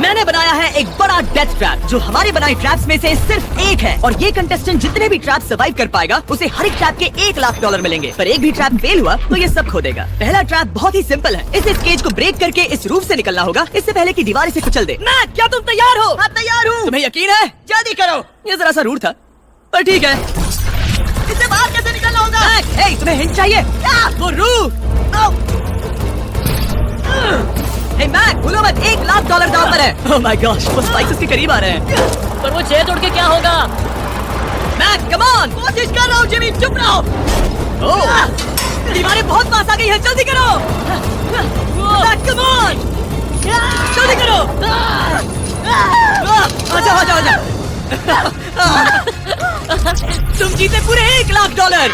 मैंने बनाया है एक बड़ा डेथ ट्रैप जो हमारी बनाई ट्रैप्स में से सिर्फ एक है, और ये कंटेस्टेंट जितने भी ट्रैप सर्वाइव कर पाएगा उसे हर एक ट्रैप के $1,00,000 मिलेंगे। पर एक भी ट्रैप फेल हुआ तो ये सब खो देगा। पहला ट्रैप बहुत ही सिंपल है, इस केज को ब्रेक करके इस रूफ से निकलना होगा इससे पहले कि दीवार इसे कुचल दे। मैक, क्या तुम तैयार हो? हाँ, तैयार हूँ। तुम्हें यकीन है? जल्दी करो। ये जरा सा रूट था पर ठीक है। इससे बाहर कैसे निकलना होगा? मैक, हे, तुम्हें हिंट चाहिए? वो रूफ। हे मैक, भूलो मत, $1,00,000 दांव पर है। ओह माय गॉश, वो स्पाइक्स के करीब आ रहे हैं। पर वो चेयर तोड़ के क्या होगा? मैक, कम ऑन, कोशिश कर रहा हूँ जिमी, चुप रहो। ओह, दीवारें बहुत पास आ गई हैं, जल्दी करो। मैक, कम ऑन, जल्दी करो। आजा, आजा, आजा। तुम जीते पूरे $1,00,000।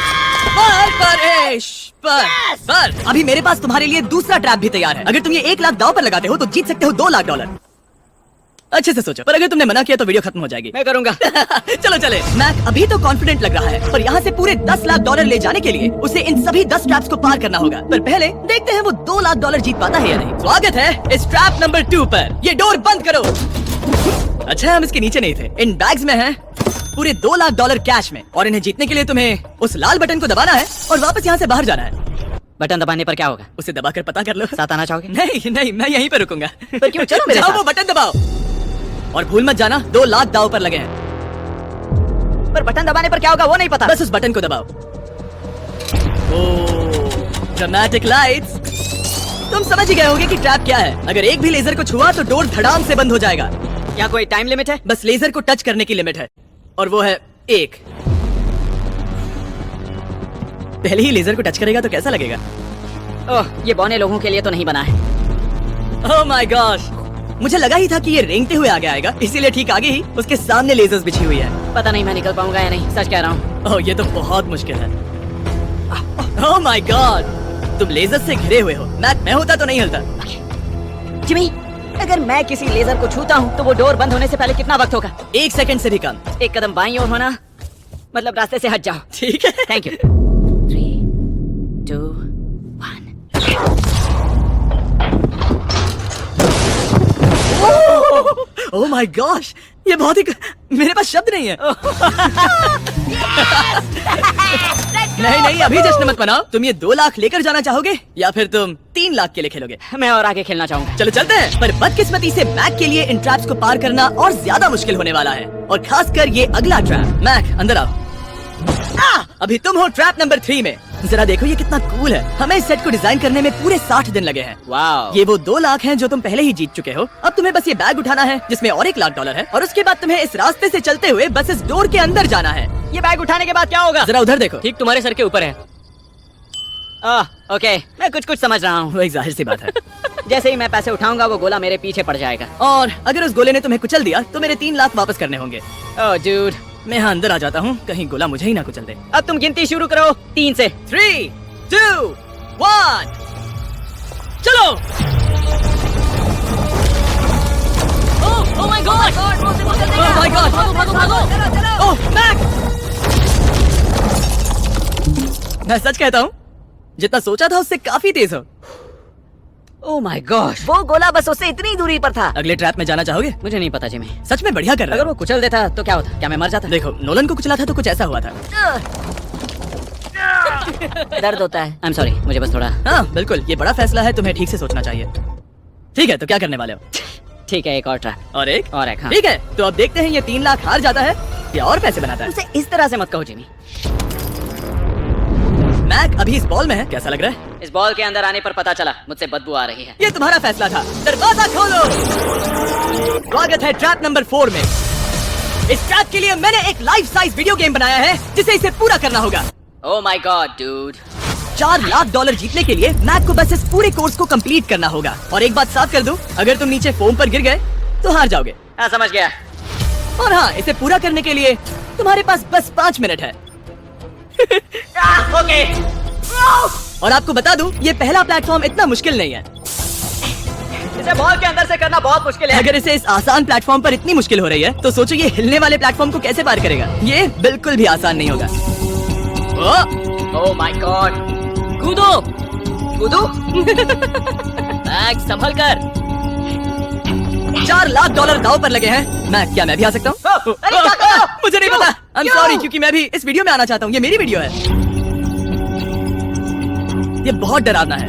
पर अभी मेरे पास तुम्हारे लिए दूसरा ट्रैप भी तैयार है। अगर तुम ये $1,00,000 दांव पर लगाते हो तो जीत सकते हो $2,00,000। अच्छे से सोचो, पर अगर तुमने मना किया तो वीडियो खत्म हो जाएगी। मैं करूंगा। चलो चले। मैक अभी तो कॉन्फिडेंट लग रहा है, पर यहाँ से पूरे $10,00,000 ले जाने के लिए उसे इन सभी 10 ट्रैप्स को पार करना होगा। पर पहले देखते हैं वो $2,00,000 जीत पाता है या नहीं। स्वागत है इस ट्रैप नंबर 2 पर। ये डोर बंद करो। अच्छा, हम इसके नीचे नहीं थे। इन बैग्स में है पूरे $2,00,000 कैश में, और इन्हें जीतने के लिए तुम्हें उस लाल बटन को दबाना है और वापस यहाँ से बाहर जाना है। बटन दबाने पर क्या होगा? उसे दबाकर पता कर लो। साथ आना चाहोगे? नहीं नहीं, मैं यहीं पे रुकूंगा। पर क्यों? चलो मेरे जाओ, साथ। वो बटन दबाओ और भूल मत जाना $2,00,000 दांव पर लगे हैं। पर बटन दबाने पर क्या होगा वो नहीं पता। बस उस बटन को दबाओ। ओह, ड्रामेटिक लाइट्स। तुम समझ ही गए होगे कि ट्रैप क्या है। अगर एक भी लेजर को छुआ तो डोर धड़ाम से बंद हो जाएगा। क्या कोई टाइम लिमिट है? बस लेजर को टच करने की लिमिट है, और वो है 1। पहले ही लेजर को टच करेगा तो कैसा लगेगा? ओह, ये बौने लोगों के लिए तो नहीं बना है। ओह माय गॉश, मुझे लगा ही था कि ये रेंगते हुए आगे आएगा, इसीलिए ठीक आगे ही उसके सामने लेजर्स बिछी हुई है। पता नहीं मैं निकल पाऊंगा या नहीं, सच कह रहा हूँ। ओह, ये तो बहुत मुश्किल है। ओह माय गॉड, तुम लेजर से घिरे हुए हो। मैं होता तो नहीं हिलता। जिमी, अगर मैं किसी लेजर को छूता हूँ तो वो डोर बंद होने से पहले कितना वक्त होगा? 1 सेकंड से भी कम। एक कदम बाईं ओर होना, मतलब रास्ते से हट जाओ। ठीक है, thank you. 3, 2, 1। Oh my gosh, ये बहुत ही, मेरे पास शब्द नहीं है। नहीं नहीं, अभी जश्न मत मनाओ। तुम ये 2,00,000 लेकर जाना चाहोगे या फिर तुम 3,00,000 के लिए खेलोगे? मैं और आगे खेलना चाहूंगा। चलो चलते हैं। पर बदकिस्मती से मैक के लिए इन ट्रैप्स को पार करना और ज्यादा मुश्किल होने वाला है, और खासकर ये अगला ट्रैप। मैक, अंदर आओ। अभी तुम हो ट्रैप नंबर 3 में। जरा देखो ये कितना कूल है। हमें इस सेट को डिजाइन करने में पूरे 60 दिन लगे हैं। वाओ। ये वो 2,00,000 हैं जो तुम पहले ही जीत चुके हो। अब तुम्हें बस ये बैग उठाना है जिसमें और $1,00,000 है, और उसके बाद तुम्हें इस रास्ते से चलते हुए बस इस डोर के अंदर जाना है। ये बैग उठाने के बाद क्या होगा? जरा उधर देखो। ठीक तुम्हारे सर के ऊपर है। ओके, मैं कुछ समझ रहा हूँ। वही जाहिर सी बात है। जैसे ही मैं पैसे उठाऊंगा वो गोला मेरे पीछे पड़ जाएगा। और अगर उस गोले ने तुम्हें कुचल दिया तो मेरे 3,00,000 वापस करने होंगे। ओह डूड, मैं यहाँ अंदर आ जाता हूँ, कहीं गोला मुझे ही ना कुचल दे। अब तुम गिनती शुरू करो 3 से। 3, 2, 1, चलो। Oh my God, oh my God, oh मैक, मैं सच कहता हूँ, जितना सोचा था उससे काफी तेज हो। ओह माय गॉड, वो गोला बस उससे इतनी दूरी पर था। अगले ट्रैप में जाना चाहोगे? मुझे नहीं पता जिमी। सच में बढ़िया कर रहे अगर हो। वो कुचल देता तो क्या होता? क्या मैं मर जाता? देखो, नोलन को कुचला था तो कुछ ऐसा हुआ था। दर्द होता है। आई एम सॉरी, मुझे बस थोड़ा। हाँ बिल्कुल, ये बड़ा फैसला है, तुम्हें ठीक से सोचना चाहिए। ठीक है, तो क्या करने वाले हो? ठीक है, एक और ट्रैप। और एक? और एक, हाँ। ठीक है, तो अब देखते हैं ये 3,00,000 हार जाता है या और पैसे बनाता है। उसे इस तरह से मत कहो जिमी। मैक अभी इस बॉल में है, कैसा लग रहा है? इस बॉल के अंदर आने पर पता चला मुझसे बदबू आ रही है। ये तुम्हारा फैसला था, दरवाजा खोलो। स्वागत है ट्रैप नंबर 4 में। इस ट्रैप के लिए मैंने एक लाइफ साइज वीडियो गेम बनाया है जिसे इसे पूरा करना होगा। ओह माय गॉड डूड, $4,00,000 जीतने के लिए मैक को बस इस पूरे कोर्स को कंप्लीट करना होगा। और एक बात साफ कर दूं, अगर तुम नीचे फोम पर गिर गए तो हार जाओगे। हाँ समझ गया। और हाँ, इसे पूरा करने के लिए तुम्हारे पास बस 5 मिनट है। ओके। और आपको बता दूं, ये पहला प्लेटफॉर्म इतना मुश्किल नहीं है। इसे बॉल के अंदर से करना बहुत मुश्किल है। अगर इसे इस आसान प्लेटफॉर्म पर इतनी मुश्किल हो रही है तो सोचो ये हिलने वाले प्लेटफॉर्म को कैसे पार करेगा। ये बिल्कुल भी आसान नहीं होगा। ओह माय गॉड, कूदो कूदो। बैग संभल कर। $4 लाख दाव पर लगे हैं। क्या मैं भी आ सकता हूँ? अरे क्या कर रहे हो? मुझे नहीं क्यों? पता। I'm क्यों? sorry, क्योंकि मैं भी इस वीडियो में आना चाहता हूँ। ये मेरी वीडियो है। ये बहुत डरावना है।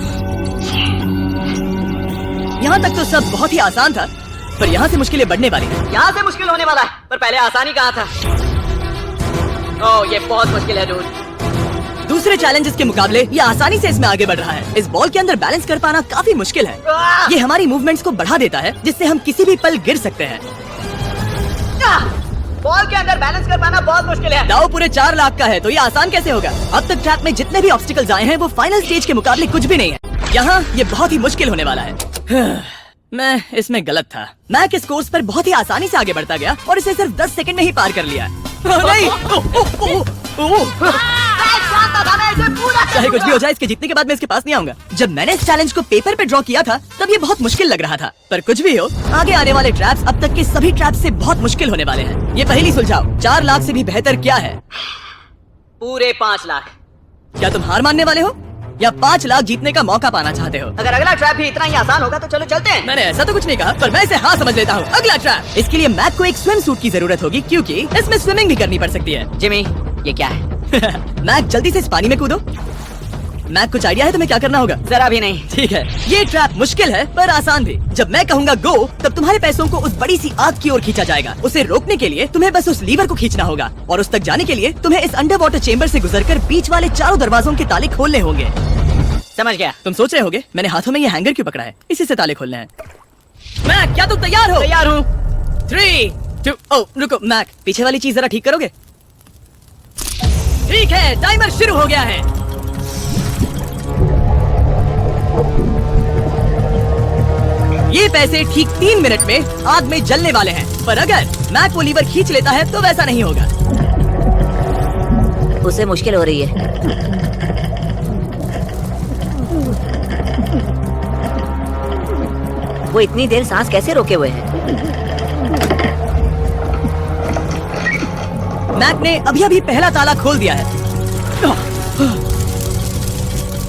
यहाँ तक तो सब बहुत ही आसान था, पर यहाँ से मुश्किलें बढ़ने वाली हैं। यहाँ से मुश्किल होने वाला है, पर पहले आसानी कहाँ था? ओह, ये बहुत मुश्किल है डूड। दूसरे चैलेंजेस के मुकाबले ये आसानी से इसमें आगे बढ़ रहा है। इस बॉल के अंदर बैलेंस कर पाना काफी मुश्किल है। ये हमारी मूवमेंट्स को बढ़ा देता है, जिससे हम किसी भी पल गिर सकते हैं। बॉल के अंदर बैलेंस कर पाना बहुत मुश्किल है। दाव पूरे 4 लाख का है, तो ये आसान कैसे होगा? अब तक ट्रैक में जितने भी ऑब्स्टिकल्स आए हैं, वो फाइनल स्टेज के मुकाबले कुछ भी नहीं है। यहाँ ये बहुत ही मुश्किल होने वाला है। मैं इसमें गलत था। मैक इस कोर्स पर बहुत ही आसानी से आगे बढ़ता गया और इसे सिर्फ 10 सेकंड में ही पार कर लिया। नहीं, चाहे कुछ भी हो जाए, इसके जीतने के बाद मैं इसके पास नहीं आऊंगा। जब मैंने इस चैलेंज को पेपर पे ड्रॉ किया था, तब ये बहुत मुश्किल लग रहा था। पर कुछ भी हो, आगे आने वाले ट्रैप्स अब तक के सभी ट्रैप्स से बहुत मुश्किल होने वाले हैं। ये पहली सुलझाओ, 4 लाख से भी बेहतर क्या है? पूरे 5 लाख। क्या तुम हार मानने वाले हो या 5 लाख जीतने का मौका पाना चाहते हो? अगर अगला ट्रैप भी इतना ही आसान होगा तो चलो चलते हैं। मैंने ऐसा तो कुछ नहीं कहा, पर मैं इसे हाँ समझ लेता हूँ। अगला ट्रैप। इसके लिए मैक को एक स्विम सूट की जरूरत होगी, क्योंकि इसमें स्विमिंग भी करनी पड़ सकती है। जिमी, ये क्या है? मैक जल्दी से इस पानी में कूदो। मैक कुछ आइडिया है तुम्हें क्या करना होगा? जरा भी नहीं। ठीक है, ये ट्रैप मुश्किल है पर आसान भी। जब मैं कहूँगा गो, तब तुम्हारे पैसों को उस बड़ी सी आग की ओर खींचा जाएगा। उसे रोकने के लिए तुम्हें बस उस लीवर को खींचना होगा, और उस तक जाने के लिए तुम्हें इस अंडर वाटर चेम्बर से गुजरकर बीच वाले चारों दरवाजों के ताले खोलने होंगे। समझ गया। तुम सोच रहे होगे मैंने हाथों में ये हैंगर क्यों पकड़ा है? इसी से ताले खोलने हैं। मैक, क्या तुम तैयार हो? तैयार हूँ। 3, 2, ओ रुको मैक, पीछे वाली चीज जरा ठीक करोगे? ठीक है, टाइमर शुरू हो गया है। ये पैसे ठीक 3 मिनट में आग में जलने वाले हैं, पर अगर मैक वो लीवर खींच लेता है तो वैसा नहीं होगा। उसे मुश्किल हो रही है। वो इतनी देर सांस कैसे रोके हुए हैं? मैक ने अभी पहला ताला खोल दिया है।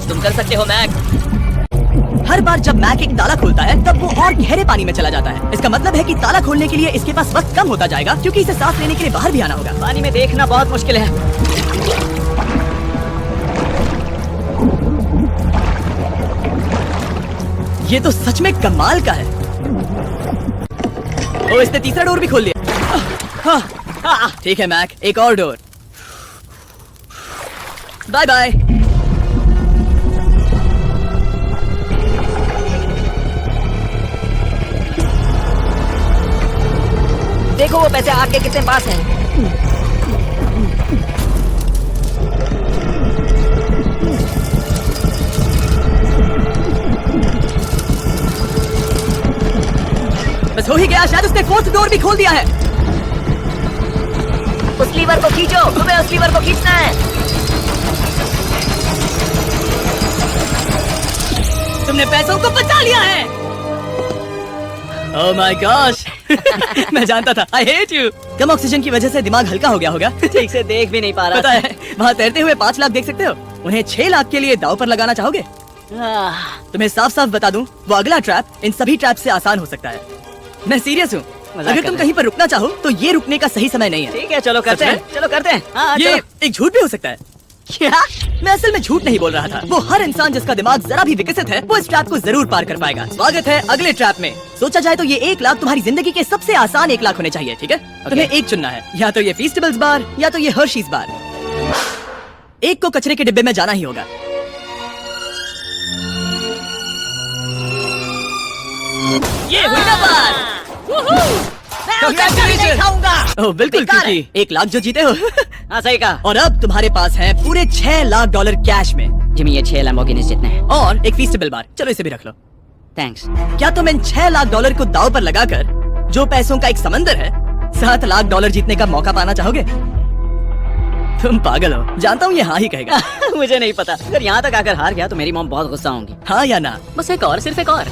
तुम कर सकते हो मैक। हर बार जब मैक एक ताला खोलता है, तब वो और गहरे पानी में चला जाता है। इसका मतलब है कि ताला खोलने के लिए इसके पास वक्त कम होता जाएगा, क्योंकि इसे सांस लेने के लिए बाहर भी आना होगा। पानी में देखना बहुत मुश्किल है। ये तो सच में कमाल का है। ओ, इसने तीसरा डोर भी खोल दिया। ठीक है मैक, एक और डोर। Bye bye. देखो वो पैसे आग के कितने पास हैं। बस हो ही गया, शायद उसने 4th डोर भी खोल दिया है। उस लीवर को खींचो, तुम्हें उस लीवर को खींचना है। तुमने पैसों को बचा लिया है। ओह माय गॉश। मैं जानता था। I hate you. Come oxygen की वजह से दिमाग हल्का हो गया होगा। ठीक से देख भी नहीं पा रहा। पता है, वहाँ तैरते हुए 5 लाख देख सकते हो। उन्हें 6 लाख के लिए दाव पर लगाना चाहोगे? तुम्हें साफ साफ बता दूं, वो अगला ट्रैप इन सभी ट्रैप से आसान हो सकता है। मैं सीरियस हूँ। अगर तुम कहीं पर रुकना चाहो, तो ये रुकने का सही समय नहीं है। ठीक है, चलो करते हैं। चलो करते हैं। हाँ, ये चलो। एक झूठ भी हो सकता है। क्या? मैं असल में झूठ नहीं बोल रहा था। वो हर इंसान जिसका दिमाग जरा भी विकसित है, वो इस ट्रैप को जरूर पार कर पाएगा। स्वागत है अगले ट्रैप में। सोचा जाए तो ये 1 लाख तुम्हारी जिंदगी के सबसे आसान 1 लाख होने चाहिए, ठीक है? तुम्हें एक चुनना है, या तो ये फीस्टेबल्स बार या तो ये हर्शीज बार। एक को कचरे के डिब्बे में जाना ही होगा। ये हुई ना बात। ओह बिल्कुल, क्योंकि 1 लाख जो जीते हो। हाँ सही कहा। और अब तुम्हारे पास है पूरे $6 लाख कैश में। जिमी, ये 6 लैम्बोर्गिनी जितने हैं। और एक फीस्टेबल बार। चलो इसे भी रख लो। थैंक्स। क्या तुम इन $6 लाख को दाव पर लगाकर, जो पैसों का एक समंदर है, $7 लाख जीतने का मौका पाना चाहोगे? तुम पागल हो, जानता हूँ ये हाँ ही कहेगा। मुझे नहीं पता। अगर यहाँ तक आकर हार गया तो मेरी मॉम बहुत गुस्सा होंगी। हाँ या ना? बस एक और, सिर्फ एक और।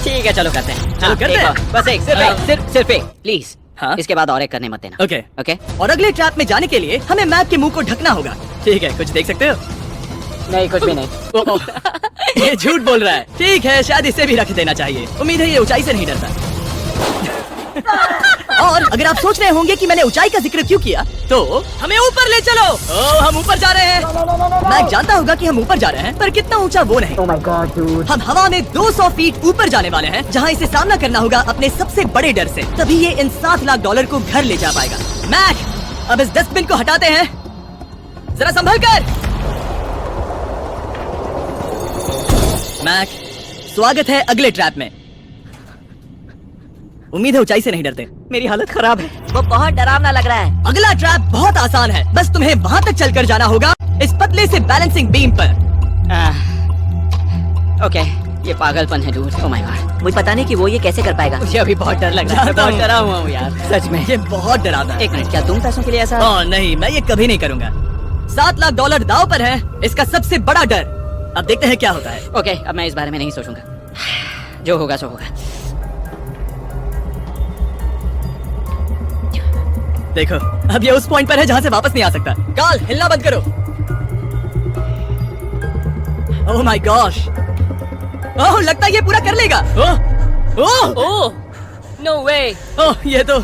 ठीक है, चलो करते हैं। चलो करते हैं। बस एक, सिर्फ एक, प्लीज। हाँ? इसके बाद और एक करने मत देना। Okay okay. और अगले ट्रैप में जाने के लिए हमें मैप के मुंह को ढकना होगा। ठीक है, कुछ देख सकते हो? नहीं, कुछ भी नहीं। ये झूठ बोल रहा है। ठीक है, शायद इसे भी रख देना चाहिए। उम्मीद है ये ऊंचाई से नहीं डरता। और अगर आप सोच रहे होंगे कि मैंने ऊंचाई का जिक्र क्यों किया, तो हमें ऊपर ले चलो। हम ऊपर जा रहे हैं। मैं जानता होगा कि हम ऊपर जा रहे हैं, पर कितना ऊंचा वो नहीं। Oh my God, dude. हम हवा में 200 फीट ऊपर जाने वाले हैं, जहां इसे सामना करना होगा अपने सबसे बड़े डर से। तभी ये इन 7 लाख डॉलर को घर ले जा पाएगा। मैक, अब इस डस्टबिन को हटाते हैं। जरा संभल कर। मैक, स्वागत है अगले ट्रैप में। उम्मीद है ऊंचाई से नहीं डरते। मेरी हालत खराब है। वो बहुत डरावना लग रहा है। अगला ट्रैप बहुत आसान है, बस तुम्हें वहां तक चलकर जाना होगा, इस पतले से बैलेंसिंग बीम पर। ओके, ये पागलपन है डूड। ओह माय गॉड, मुझे पता नहीं कि वो ये कैसे कर पाएगा। मुझे अभी बहुत डर लग रहा है। बहुत डरा हुआ हूँ यार, सच में। ये बहुत डरावना है। एक मिनट, क्या तुम पैसों के लिए ऐसा? ओह नहीं, मैं ये कभी नहीं करूंगा। 7 लाख डॉलर दांव पर है, इसका सबसे बड़ा डर। अब देखते हैं क्या होता है। ओके, अब मैं इस बारे में नहीं सोचूंगा। जो होगा सो होगा। देखो, अब ये उस पॉइंट पर है जहां से वापस नहीं आ सकता। कार्ल, हिलना बंद करो। ओह माय गॉश, ओह लगता है ये पूरा कर लेगा। ओह ओह ओह, नो वे। ओह, ये तो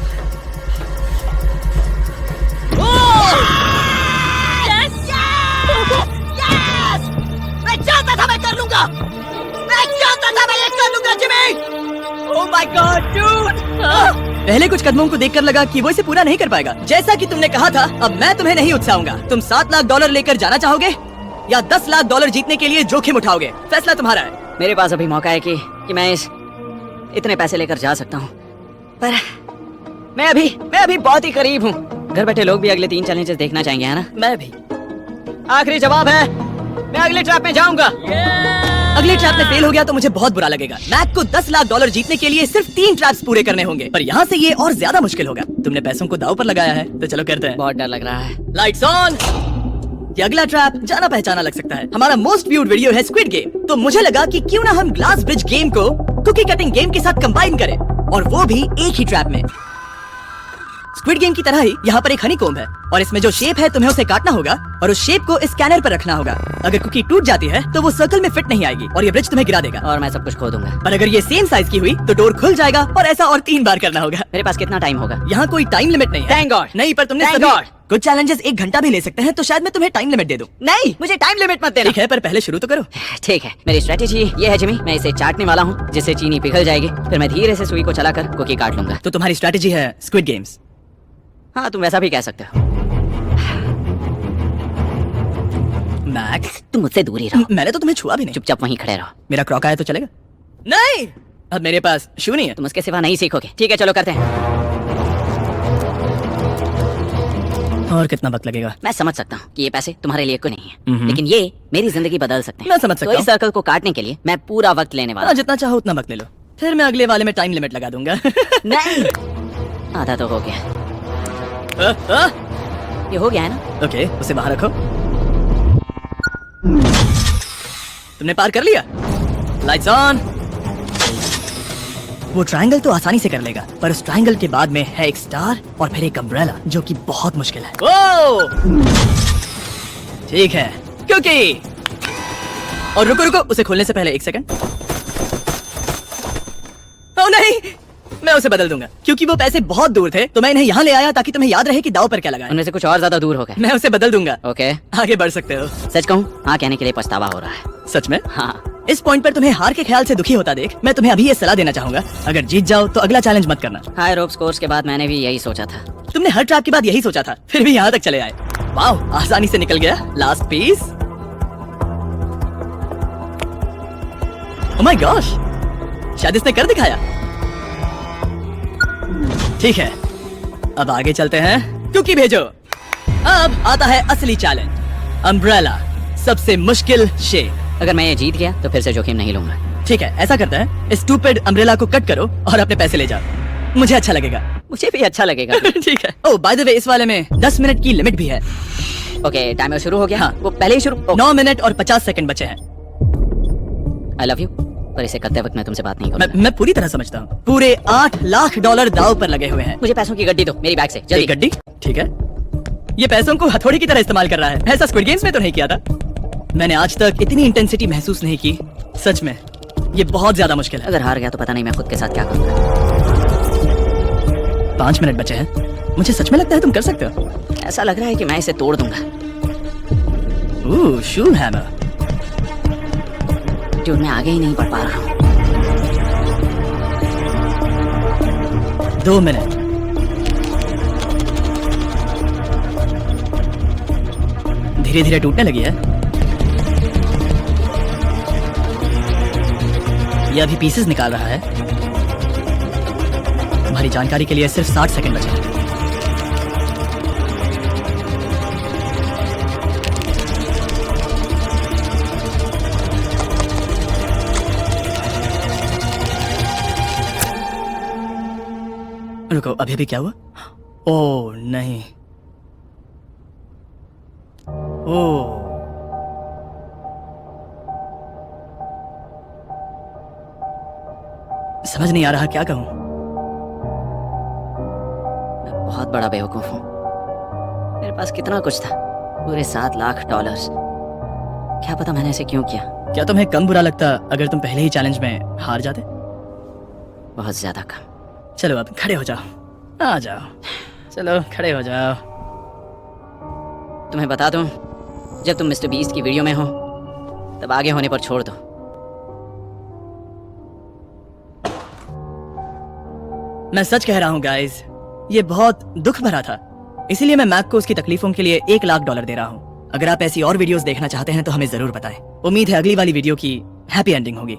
मैं जानता था मैं कर लूंगा। मैं जानता था मैं ये कर लूंगा Jimmy. Oh my God dude. पहले कुछ कदमों को देखकर लगा कि वो इसे पूरा नहीं कर पाएगा। जैसा कि तुमने कहा था, अब मैं तुम्हें नहीं उकसाऊंगा। तुम 7 लाख डॉलर लेकर जाना चाहोगे या 10 लाख डॉलर जीतने के लिए जोखिम उठाओगे? फैसला तुम्हारा है। मेरे पास अभी मौका है कि मैं इतने पैसे लेकर जा सकता हूँ, पर मैं अभी बहुत ही करीब हूँ। घर बैठे लोग भी अगले 3 चैलेंजेस देखना चाहेंगे, है ना? मैं भी। आखिरी जवाब है, मैं अगले ट्रैप में जाऊंगा। अगले ट्रैप में फेल हो गया तो मुझे बहुत बुरा लगेगा। मैक को 10 लाख डॉलर जीतने के लिए सिर्फ 3 ट्रैप्स पूरे करने होंगे, पर यहाँ से ये और ज्यादा मुश्किल होगा। तुमने पैसों को दांव पर लगाया है, तो चलो करते हैं। बहुत डर लग रहा है। Lights on. ये अगला ट्रैप जाना पहचाना लग सकता है। हमारा मोस्ट व्यूड वीडियो है स्क्विड गेम, तो मुझे लगा कि क्यों ना हम ग्लास ब्रिज गेम को कुकी कटिंग गेम के साथ कंबाइन करें, और वो भी एक ही ट्रैप में। स्क्विड गेम की तरह ही यहाँ पर एक हनीकॉम्ब है, और इसमें जो शेप है तुम्हें उसे काटना होगा और उस शेप को स्कैनर पर रखना होगा। अगर कुकी टूट जाती है तो वो सर्कल में फिट नहीं आएगी और ये ब्रिज तुम्हें गिरा देगा, और मैं सब कुछ खो दूंगा। पर अगर ये सेम साइज की हुई तो डोर खुल जाएगा, और ऐसा और 3 बार करना होगा। मेरे पास कितना टाइम होगा? यहाँ कोई टाइम लिमिट नहीं है। Thank God. नहीं, पर तुमने Thank सभी God. कुछ चैलेंजेस 1 घंटा भी ले सकते हैं, तो शायद मैं तुम्हें टाइम लिमिट दे दूं। नहीं, मुझे टाइम लिमिट मत देना। ठीक है, पर पहले शुरू तो करो। ठीक है, मेरी स्ट्रेटेजी ये है जिमी, मैं इसे चाटने वाला हूँ जिससे चीनी पिघल जाएगी, फिर मैं धीरे से सुई को चलाकर कुकी काट लूंगा। तो तुम्हारी स्ट्रेटेजी है स्क्विड गेम्स। हाँ, तुम वैसा भी कह सकते हो। मैक्स, तुम मुझसे दूर ही रहो। मैंने तो तुम्हें छुआ भी नहीं। चुपचाप वहीं खड़े रहो। मेरा क्रॉक आया तो चलेगा? नहीं, अब मेरे पास शू नहीं है। तुम उसके सिवा नहीं सीखोगे। ठीक है, चलो करते हैं। और कितना वक्त लगेगा? मैं समझ सकता हूँ कि ये पैसे तुम्हारे लिए को नहीं है, लेकिन ये मेरी जिंदगी बदल सकते हैं। मैं समझ सकता तो हूँ। इस सर्कल को काटने के लिए मैं पूरा वक्त लेने वाला हूँ। जितना चाहो उतना वक्त ले लो, फिर मैं अगले वाले में टाइम लिमिट लगा दूंगा। नहीं, आधा तो हो गया। ये हो गया है ना? ओके, उसे बाहर रखो। तुमने पार कर लिया। Lights on. वो ट्रायंगल तो आसानी से कर लेगा, पर उस ट्रायंगल के बाद में है एक स्टार और फिर एक अम्ब्रेला, जो कि बहुत मुश्किल है। ओ! ठीक है, क्योंकि और रुको रुको, उसे खोलने से पहले 1 सेकंड। ओ नहीं, मैं उसे बदल दूंगा, क्योंकि वो पैसे बहुत दूर थे, तो मैं इन्हें यहाँ ले आया ताकि तुम्हें याद रहे कि दाव पर क्या लगा है। उनमें से कुछ और ज्यादा दूर हो गए। मैं उसे बदल दूंगा। ओके, आगे बढ़ सकते हो। सच कहूँ, हाँ कहने के लिए पछतावा हो रहा है। सच में? हाँ। इस पॉइंट पर तुम्हें हार के ख्याल से दुखी होता देख, मैं तुम्हें अभी ये सलाह देना चाहूंगा, अगर जीत जाओ तो अगला चैलेंज मत करना। हाई रोप्स कोर्स के बाद मैंने भी यही सोचा था। तुमने हर ट्रैप के बाद यही सोचा था, फिर भी यहाँ तक चले आए। वाह, आसानी से निकल गया। Last piece. Oh my gosh, शायद इसने कर दिखाया। ठीक है, अब आगे चलते हैं। क्योंकि भेजो। अब आता है असली चैलेंज, अम्ब्रेला, सबसे मुश्किल शेप। अगर मैं ये जीत गया तो फिर से जोखिम नहीं लूंगा। ठीक है, ऐसा करते हैं, इस स्टूपिड अम्ब्रेला को कट करो और अपने पैसे ले जाओ। मुझे अच्छा लगेगा। मुझे भी अच्छा लगेगा। ठीक है। ओह बाय द वे, इस वाले में 10 मिनट की लिमिट भी है। ओके, टाइमर शुरू हो गया। हाँ। वो पहले ही शुरू। 9 मिनट और 50 सेकंड बचे हैं। आई लव यू, पर इसे करते वक्त मैं तुमसे बात नहीं करूंगा। मैं पूरी तरह समझता हूँ। पूरे 8 लाख डॉलर दाव पर लगे हुए हैं। मुझे पैसों की गड्डी दो मेरी बैग से, एक जल्दी। गड्डी? ठीक है। ये पैसों को हथौड़ी की तरह इस्तेमाल कर रहा है। ऐसा स्क्विड गेम्स में तो नहीं किया था। मैंने आज तक इतनी इंटेंसिटी महसूस नहीं की। सच में ये बहुत ज्यादा मुश्किल है। अगर हार गया तो पता नहीं मैं खुद के साथ क्या करूंगा। 5 मिनट बचे हैं। मुझे सच में लगता है तुम कर सकते हो। ऐसा लग रहा है कि मैं इसे तोड़ दूंगा। शूल हैमर। ड्यूड, मैं आगे ही नहीं बढ़ पा रहा हूँ। 2 मिनट। धीरे धीरे टूटने लगी है। यह अभी पीसेस निकाल रहा है। तुम्हारी जानकारी के लिए सिर्फ 60 सेकंड बचे हैं। रुको, अभी क्या हुआ? ओह नहीं। ओह, समझ नहीं आ रहा क्या कहूं। मैं बहुत बड़ा बेवकूफ हूँ। मेरे पास कितना कुछ था, पूरे $7 लाख। क्या पता मैंने ऐसे क्यों किया। क्या तुम्हें कम बुरा लगता अगर तुम पहले ही चैलेंज में हार जाते? बहुत ज्यादा कम। चलो अब खड़े हो जाओ, आ जाओ। चलो खड़े हो जाओ। तुम्हें बता दूं, जब तुम मिस्टर बीस्ट की वीडियो में हो तब आगे होने पर छोड़ दो। मैं सच कह रहा हूँ गाइस, ये बहुत दुख भरा था। इसीलिए मैं मैक को उसकी तकलीफों के लिए $1 लाख दे रहा हूँ। अगर आप ऐसी और वीडियोस देखना चाहते हैं तो हमें जरूर बताएं। उम्मीद है अगली वाली वीडियो की हैप्पी एंडिंग होगी।